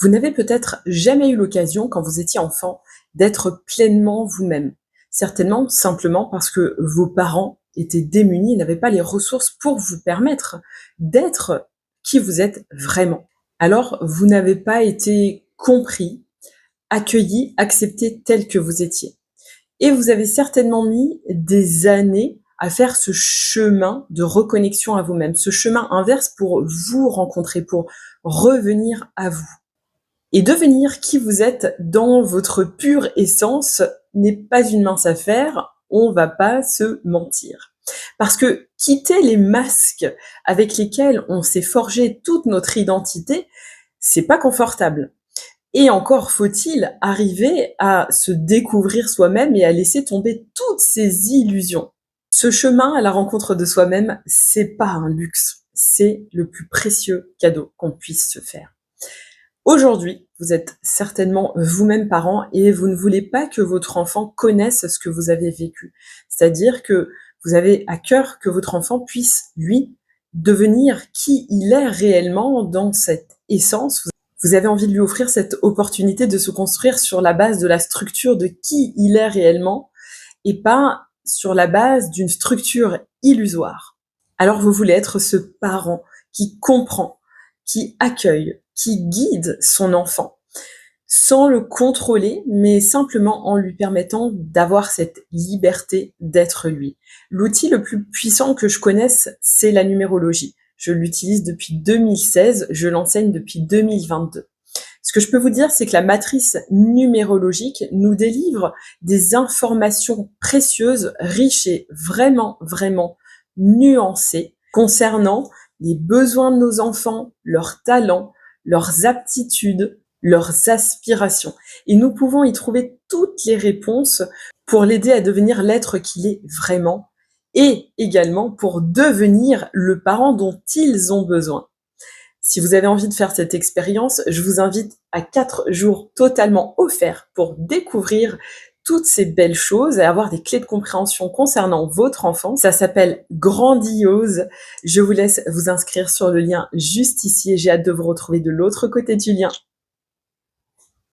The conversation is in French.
Vous n'avez peut-être jamais eu l'occasion, quand vous étiez enfant, d'être pleinement vous-même. Certainement simplement parce que vos parents étaient démunis et n'avaient pas les ressources pour vous permettre d'être qui vous êtes vraiment. Alors, vous n'avez pas été compris, accueilli, accepté tel que vous étiez. Et vous avez certainement mis des années à faire ce chemin de reconnexion à vous-même, ce chemin inverse pour vous rencontrer, pour revenir à vous. Et devenir qui vous êtes dans votre pure essence n'est pas une mince affaire, on va pas se mentir. Parce que quitter les masques avec lesquels on s'est forgé toute notre identité, c'est pas confortable. Et encore faut-il arriver à se découvrir soi-même et à laisser tomber toutes ces illusions. Ce chemin à la rencontre de soi-même, c'est pas un luxe, c'est le plus précieux cadeau qu'on puisse se faire. Aujourd'hui, vous êtes certainement vous-même parent et vous ne voulez pas que votre enfant connaisse ce que vous avez vécu. C'est-à-dire que vous avez à cœur que votre enfant puisse, lui, devenir qui il est réellement dans cette essence. Vous avez envie de lui offrir cette opportunité de se construire sur la base de la structure de qui il est réellement et pas sur la base d'une structure illusoire. Alors vous voulez être ce parent qui comprend, qui accueille, qui guide son enfant, sans le contrôler, mais simplement en lui permettant d'avoir cette liberté d'être lui. L'outil le plus puissant que je connaisse, c'est la numérologie. Je l'utilise depuis 2016, je l'enseigne depuis 2022. Ce que je peux vous dire, c'est que la matrice numérologique nous délivre des informations précieuses, riches et vraiment, vraiment nuancées concernant les besoins de nos enfants, leurs talents, leurs aptitudes, leurs aspirations. Et nous pouvons y trouver toutes les réponses pour l'aider à devenir l'être qu'il est vraiment et également pour devenir le parent dont ils ont besoin. Si vous avez envie de faire cette expérience, je vous invite à 4 jours totalement offerts pour découvrir toutes ces belles choses et avoir des clés de compréhension concernant votre enfant. Ça s'appelle Grandiose. Je vous laisse vous inscrire sur le lien juste ici et j'ai hâte de vous retrouver de l'autre côté du lien.